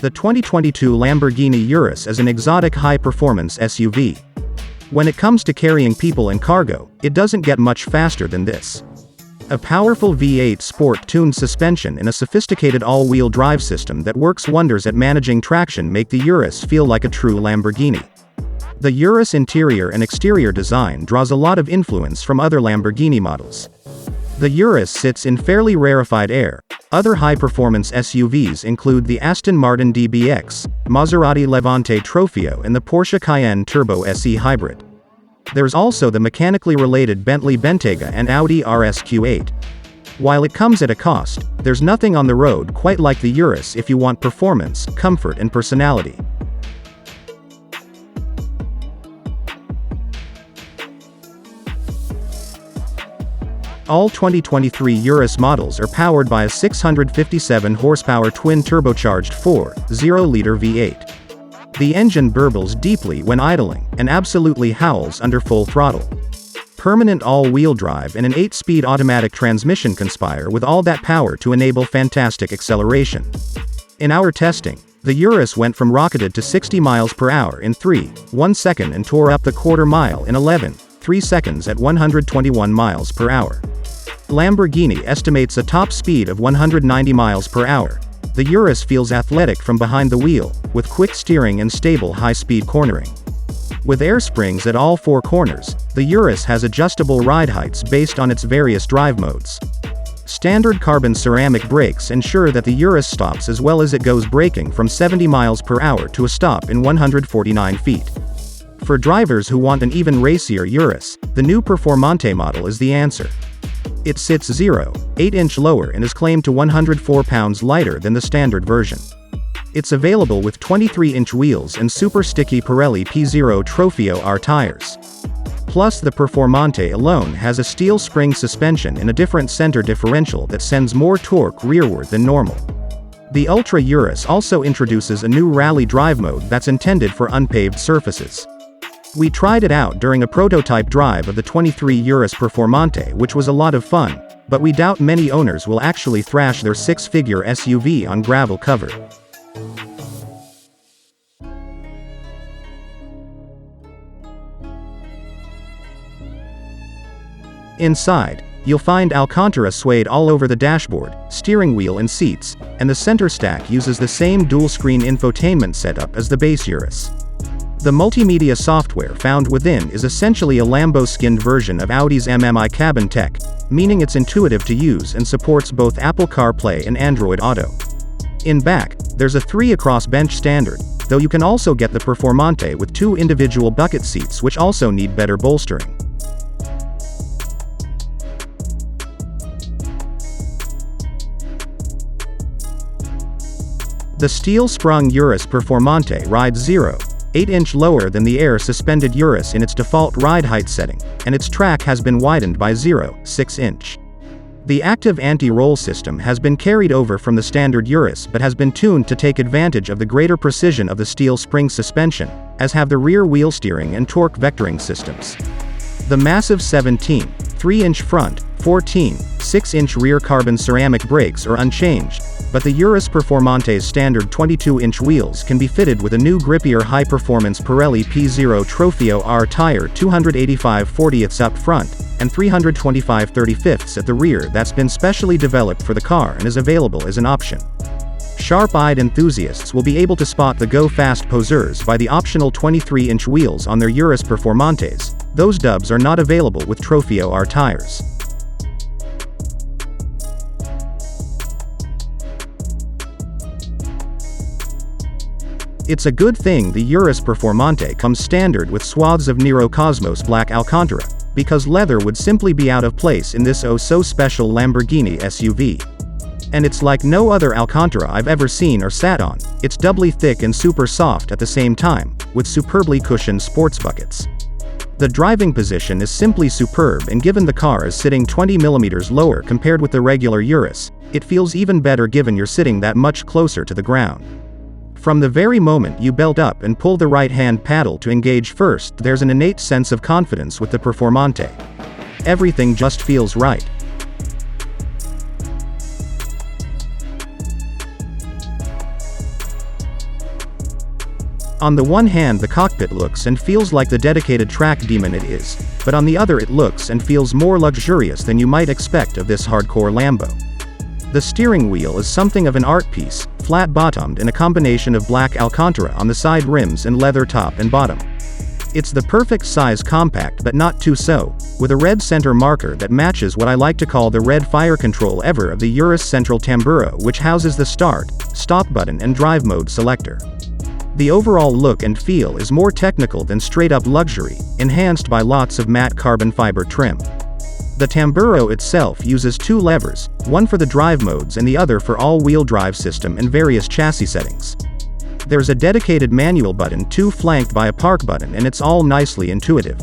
The 2022 Lamborghini Urus is an exotic high-performance SUV. When it comes to carrying people and cargo, it doesn't get much faster than this. A powerful V8 sport-tuned suspension and a sophisticated all-wheel drive system that works wonders at managing traction make the Urus feel like a true Lamborghini. The Urus interior and exterior design draws a lot of influence from other Lamborghini models. The Urus sits in fairly rarefied air. Other high-performance SUVs include the Aston Martin DBX, Maserati Levante Trofeo and the Porsche Cayenne Turbo SE Hybrid. There's also the mechanically related Bentley Bentayga and Audi RSQ8. While it comes at a cost, there's nothing on the road quite like the Urus if you want performance, comfort and personality. All 2023 Urus models are powered by a 657 horsepower twin turbocharged 4.0-liter V8. The engine burbles deeply when idling, and absolutely howls under full throttle. Permanent all-wheel drive and an 8-speed automatic transmission conspire with all that power to enable fantastic acceleration. In our testing, the Urus went from rocketed to 60 miles per hour in 3.1 seconds and tore up the quarter mile in 11.3 seconds at 121 miles per hour. Lamborghini estimates a top speed of 190 miles per hour. The Urus feels athletic from behind the wheel, with quick steering and stable high-speed cornering. With air springs at all 4 corners, the Urus has adjustable ride heights based on its various drive modes. Standard carbon ceramic brakes ensure that the Urus stops as well as it goes braking from 70 miles per hour to a stop in 149 feet. For drivers who want an even racier Urus, the new Performante model is the answer. It sits 0.8 inch lower and is claimed to 104 pounds lighter than the standard version. It's available with 23-inch wheels and super sticky Pirelli P0 Trofeo R tires. Plus the Performante alone has a steel spring suspension and a different center differential that sends more torque rearward than normal. The Ultra Urus also introduces a new rally drive mode that's intended for unpaved surfaces. We tried it out during a prototype drive of the 23 Urus Performante, which was a lot of fun, but we doubt many owners will actually thrash their 6-figure SUV on gravel cover. Inside, you'll find Alcantara suede all over the dashboard, steering wheel and seats, and the center stack uses the same dual-screen infotainment setup as the base Urus. The multimedia software found within is essentially a Lambo-skinned version of Audi's MMI cabin tech, meaning it's intuitive to use and supports both Apple CarPlay and Android Auto. In back, there's a 3-across bench standard, though you can also get the Performante with 2 individual bucket seats which also need better bolstering. The steel-sprung Urus Performante rides 0.8 inch lower than the air-suspended Urus in its default ride height setting, and its track has been widened by 0.6 inch. The active anti-roll system has been carried over from the standard Urus but has been tuned to take advantage of the greater precision of the steel spring suspension, as have the rear wheel steering and torque vectoring systems. The massive 17.3-inch front, 14.6-inch rear carbon ceramic brakes are unchanged, but the Urus Performante's standard 22-inch wheels can be fitted with a new grippier high-performance Pirelli P0 Trofeo R tire 285/40ths up front, and 325/35ths at the rear that's been specially developed for the car and is available as an option. Sharp-eyed enthusiasts will be able to spot the go-fast poseurs by the optional 23-inch wheels on their Urus Performantes. Those dubs are not available with Trofeo R tires. It's a good thing the Urus Performante comes standard with swaths of Nero Cosmos black Alcantara, because leather would simply be out of place in this oh-so-special Lamborghini SUV. And it's like no other Alcantara I've ever seen or sat on. It's doubly thick and super soft at the same time, with superbly cushioned sports buckets. The driving position is simply superb, and given the car is sitting 20 mm lower compared with the regular Urus, it feels even better given you're sitting that much closer to the ground. From the very moment you belt up and pull the right-hand paddle to engage first, there's an innate sense of confidence with the Performante. Everything just feels right. On the one hand, the cockpit looks and feels like the dedicated track demon it is, but on the other it looks and feels more luxurious than you might expect of this hardcore Lambo. The steering wheel is something of an art piece, flat-bottomed in a combination of black Alcantara on the side rims and leather top and bottom. It's the perfect size compact but not too so, with a red center marker that matches what I like to call the red fire control ever of the Urus central tamburo, which houses the start, stop button and drive mode selector. The overall look and feel is more technical than straight-up luxury, enhanced by lots of matte carbon fiber trim. The tamburo itself uses two levers, one for the drive modes and the other for all-wheel drive system and various chassis settings. There's a dedicated manual button too, flanked by a park button, and it's all nicely intuitive.